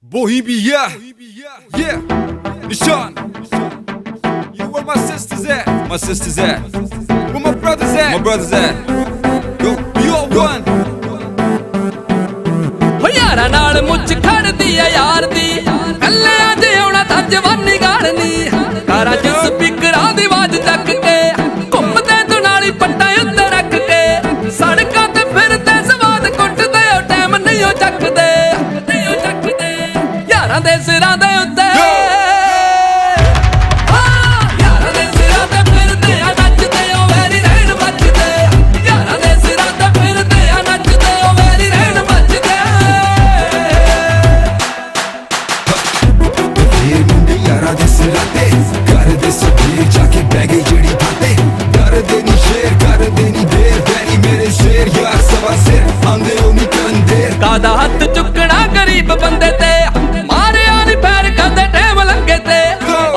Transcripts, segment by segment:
Bohemia, yeah, Nishan. You where my sisters at? My sisters at? Where my brothers at? My brothers at? Yo, we all one. ਹੋ ਯਾਰਾਂ ਨਾਲ ਮੁੱਛ ਖੜਦੀ ਆ ਯਾਰ ਦੀ ਕੱਲਿਆਂ ਜੇ ਆਉਣਾ ਤਾਂ ਜਵਾਨੀ ਗਾੜਨੀ ਕਾਰਾਂ 'ਚ ਸਪੀਕਰਾਂ ਦੀ ਆਵਾਜ਼ ਚੱਕ ਕੇ ਘੁੰਮਦੇ ਤੂੰ ਨਾਲੀ ਪੱਟਾਂ ਉੱਤੇ ਰੱਖ ਕੇ ਸੜਕਾਂ ਤੇ ਫਿਰਦੇ ਸਵਾਦ ਕੁੱਟਦੇ ਉਹ ਟਾਈਮ ਨਹੀਂ ਉਹ ਚੱਕਦੇ ਯਾਰਾਂ ਦੇ ਸਿਰਾਂ ਦੇ ਉੱਤੇ ਕਾਦਾ ਹੱਥ ਚੁੱਕਣਾ ਗਰੀਬ ਬੰਦੇ ਤੇ ਮਾਰਿਆ ਨੀ ਪੈਰ ਕਦੇ ਟਾਈਮ ਲੰਗੇ ਤੇ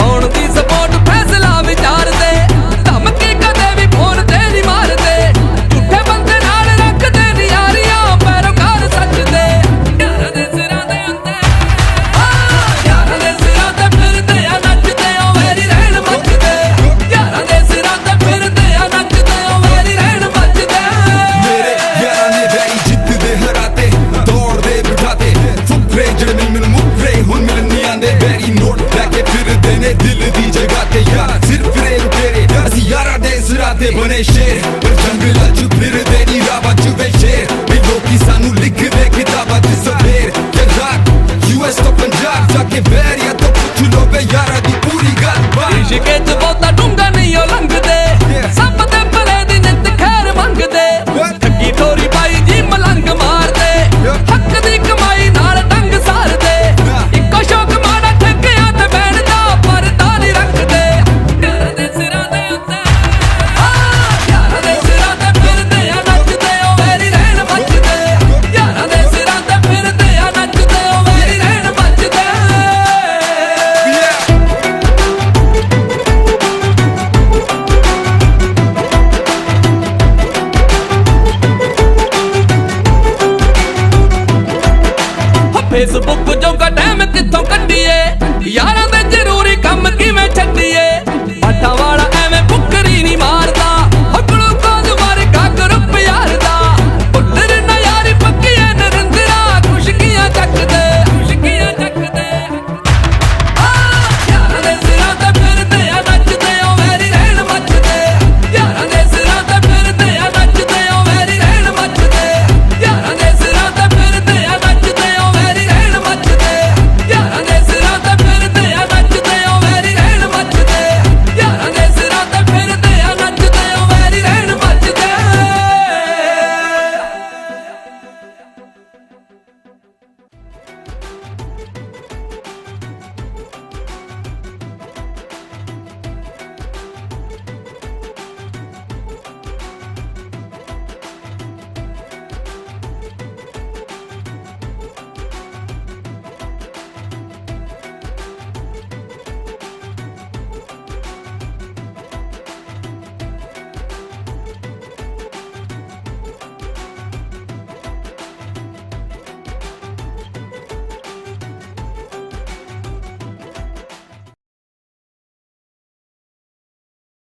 ਆਉਣ ਦੀ ਸਪੋਰਟ ਫੈਸਲਾ ਵਿਚਾਰਦੇ ਧਮਕੀ ਕਦੇ ਵੀ ਫੋਨ ਤੇ ਨਹੀਂ ਮਾਰਦੇ ਝੂਠੇ ਬੰਦੇ ਨਾਲ ਰੱਖਦੇ ਨੀ ਯਾਰੀਆਂ ਪੈਰੋਕਾਰ ਸੱਚ ਦੇ ਯਾਰਾਂ ਦੇ ਸਿਰਾਂ ਦੇ ਉੱਤੇ ਯਾਰਾਂ ਦੇ ਸਿਰਾਂ ਤੇ ਫਿਰਦੇ ਆ ਨੱਚਦੇ ਉਹ ਵੈਰੀ ਰਹਿਣ ਮੱਚਦੇ ਯਾਰਾਂ ਦੇ ਸਿਰਾਂ ਤੇ ਫਿਰਦੇ ਆ ਨੱਚਦੇ ਉਹ ਵੈਰੀ ਰਹਿਣ ਮੱਚਦੇ ਮੇਰੇ ਯਾਰਾਂ ਨੇ ਵੈਰੀ ਜਿੱਤਦੇ ਹਰਾਤੇ ਦੌੜਦੇ ਬਿਠਾਤੇ ਫੁਕਰੇ ਜਿਹੜੇ ਮੈਨੂੰ ਮੁਕਰੇ ਹੁਣ ਮਿਲਣ ਨਹੀਂ ਆਂਦੇ ਵੈਰੀ ਨੋਟ ਲੈ ਕੇ ਫਿਰਦੇ ਨੇ ਦਿਲ ਦੀ ਜਗ੍ਹਾ ਤੇ ਯਾਰ ਸਿਰਫ ਰੇ ਤੇਰੇ ਅਸੀਂ ਯਾਰਾਂ ਦੇ ਸਿਰਾਂ ਤੇ ਬਣੇ ਸ਼ੇਰ ਪਰ ਜੰਗਲਾਂ 'ਚ ਫਿਰਦੇ ਨੀ ਰਾਵਾਂ 'ਚ ਵੇ ਸ਼ੇਰ ਵੀ ਲੋਕੀ ਸਾਨੂੰ ਲਿਖਦੇ ਕਿਤਾਬਾਂ 'ਚ ਸਵੇਰ ਤੇ ਰਾਤ ਯੂਐਸ ਤੋਂ ਪੰਜਾਬ ਜਾ ਕੇ ਵੈਰੀਆਂ ਤੋਂ ਪੁੱਛ ਲੋ ਵੇ ਯਾਰਾਂ ਦੀ ਪੂਰੀ ਗੱਲਬਾਤ ਇਸ਼ਕੇ 'ਚ ਬਹੁਤਾ ਡੂੰਘਾ ਨਹੀਂ ਉਹ ਲੰਘਦੇ ਸਭ ਦੇ ਭਲੇ ਦੀ ਨਿੱਤ ਖੈਰ ਮੰਗਦੇ ਠੱਗੀ ਠੋਰੀ ਬਾਈ ਜੀ ਮਲੰਗ ਮਾਰਦੇ ਹੱਕ ਦੀ ਕਮਾਈ ਨਾਲ ਡੰਗ ਸਾਰਦੇ ਇੱਕੋ ਸ਼ੌਕ ਮਾੜਾ ਠੱਗਿਆਂ ਤੇ ਬੈਠਦਾ ਪਰਦਾ ਨਹੀਂ ਰੱਖਦੇ ਯਾਰਾਂ ਦੇ ਸਿਰਾਂ ਦੇ ਉੱਤੇ ਯਾਰਾਂ ਦੇ ਸਿਰਾਂ ਤੇ ਫਿਰਦੇ ਆ ਨੱਚਦੇ ਉਹ ਵੈਰੀ ਰਹਿਣ ਮੱਚਦੇ ਯਾਰਾਂ ਦੇ ਸਿਰਾਂ ਤੇ ਫਿਰਦੇ ਆ ਨੱਚਦੇ ਉਹ ਵੈਰੀ ਰਹਿਣ ਮੱਚਦੇ ਫੇਸਬੁੱਕ ਜੋਗਾ ਟਾਈਮ ਕਿੱਥੋਂ ਕੱਢੀਏ ਯਾਰਾਂ ਦੇ ਜ਼ਰੂਰੀ ਕੰਮ ਕਿਵੇਂ ਛੱਡੀਏ ਬਾਟਾਂ ਵਾਲਾ